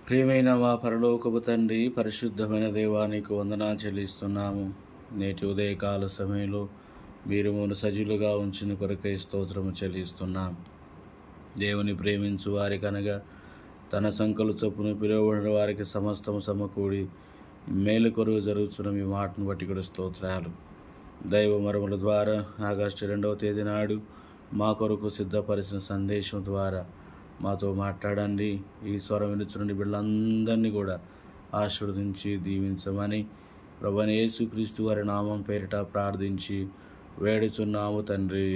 ప్రియమైన మా పరలోకపు తండ్రి, పరిశుద్ధమైన దేవానికి వందనాలు చెల్లిస్తున్నాము. నేటి ఉదయకాల సమయంలో మీరు మమ్మల్ని సజీలుగా ఉంచిన కొరకై స్తోత్రము చెల్లిస్తున్నాం. దేవుని ప్రేమించు వారికి అనగా తన సంకలు చొప్పున పిలువబడిన వారికి సమస్తము సమకూడి మేలు కొరకు జరుగుతున్న మీ మాటను బట్టి కూడా స్తోత్రాలు. దైవ మరముల ద్వారా ఆగస్టు 2వ తేదీ నాడు మా కొరకు సిద్ధపరిచిన సందేశం ద్వారా మాతో మాట్లాడండి. ఈ స్వరం వినుచున్న బిడ్డలందరినీ కూడా ఆశీర్వదించి దీవించమని ప్రభువైన యేసుక్రీస్తు వారి నామం పేరిట ప్రార్థించి వేడుచున్నాము తండ్రి,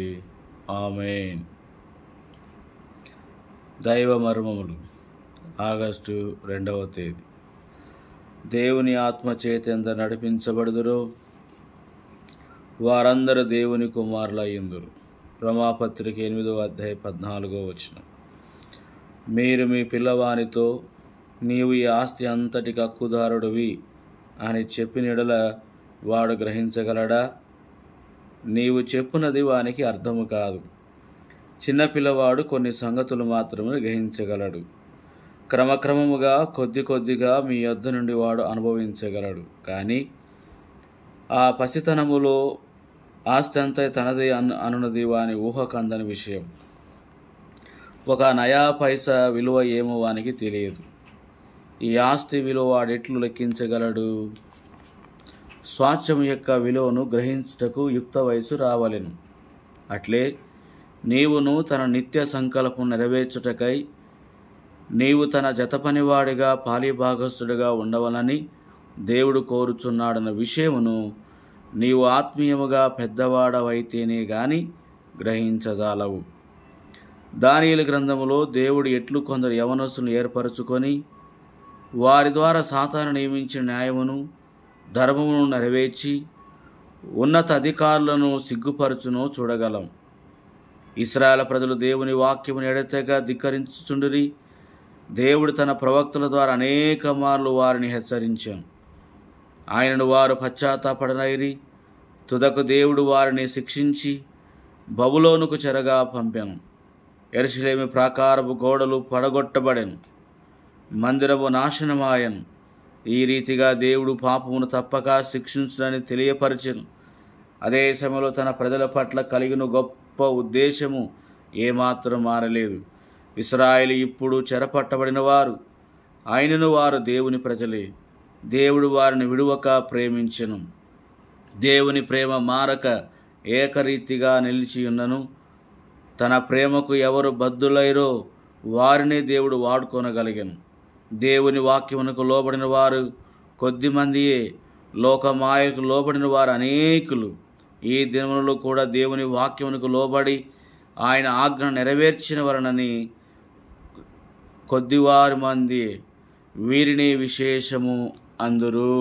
ఆమేన్. దైవ మర్మములు ఆగస్టు 2వ తేదీ. దేవుని ఆత్మ చేత ఎంత నడిపించబడుదురో వారందరూ దేవుని కుమారులయ్యుందురు. రోమాపత్రిక 8వ అధ్యాయం 14వ వచనం. మీరు మీ పిల్లవానితో నీవు ఈ ఆస్తి అంతటికి హక్కుదారుడివి అని చెప్పిన యెడల వాడు గ్రహించగలడా? నీవు చెప్పునది వానికి అర్థము కాదు. చిన్నపిల్లవాడు కొన్ని సంగతులు మాత్రమే గ్రహించగలడు. క్రమక్రమముగా కొద్దిగా మీ యొద్ద నుండి వాడు అనుభవించగలడు. కానీ ఆ పసితనములో ఆస్తి అంతా తనదే అనున్నది వాని ఊహకందని విషయం. ఒక నయా పైసా విలువ ఏమో వానికి తెలియదు. ఈ ఆస్తి విలువ వాడెట్లు లెక్కించగలడు? స్వాస్థ్యం యొక్క విలువను గ్రహించుటకు యుక్త వయసు రావలెను. అట్లే నీవును తన నిత్య సంకల్పం నెరవేర్చుటకై నీవు తన జతపనివాడిగా పాలిభాగస్థుడిగా ఉండవలని దేవుడు కోరుచున్నాడన్న విషయమును నీవు ఆత్మీయముగా పెద్దవాడవైతేనే గాని గ్రహించజాలవు. దానియేలు గ్రంథములో దేవుడు ఎట్లు కొందరు యవనస్తులను ఏర్పరచుకొని వారి ద్వారా సాతాను నియమించిన న్యాయమును ధర్మమును నెరవేర్చి ఉన్నత అధికారులను సిగ్గుపరచునో చూడగలం. ఇశ్రాయేలు ప్రజలు దేవుని వాక్యమును ఎడతెగ ధిక్కరించుచుండిరి. దేవుడు తన ప్రవక్తల ద్వారా అనేక మార్లు వారిని హెచ్చరించాను. ఆయనను వారు పశ్చాత్తాపడనైరి. తుదకు దేవుడు వారిని శిక్షించి బబులోనుకు చెరగా పంపాను. యెరూషలేము ప్రాకారపు గోడలు పడగొట్టబడెను, మందిరము నాశనమాయను. ఈ రీతిగా దేవుడు పాపమును తప్పక శిక్షించునని తెలియపరచెను. అదే సమయంలో తన ప్రజల పట్ల కలిగిన గొప్ప ఉద్దేశము ఏమాత్రం మారలేదు. ఇశ్రాయేలు ఇప్పుడు చెరపట్టబడిన వారు, ఆయనను వారు దేవుని ప్రజలే. దేవుడు వారిని విడువక ప్రేమించెను. దేవుని ప్రేమ మారక ఏకరీతిగా నిలిచియున్నను. తన ప్రేమకు ఎవరు బద్ధులైరో వారినే దేవుడు వాడుకొనగలిగెను. దేవుని వాక్యమునకు లోబడిన వారు కొద్దిమందియే, లోకమాయకు లోబడిన వారు అనేకులు. ఈ దినములలో కూడా దేవుని వాక్యమునకు లోబడి ఆయన ఆజ్ఞ నెరవేర్చిన వలనని కొద్దివారి మంది వీరిని విశేషము అందురు.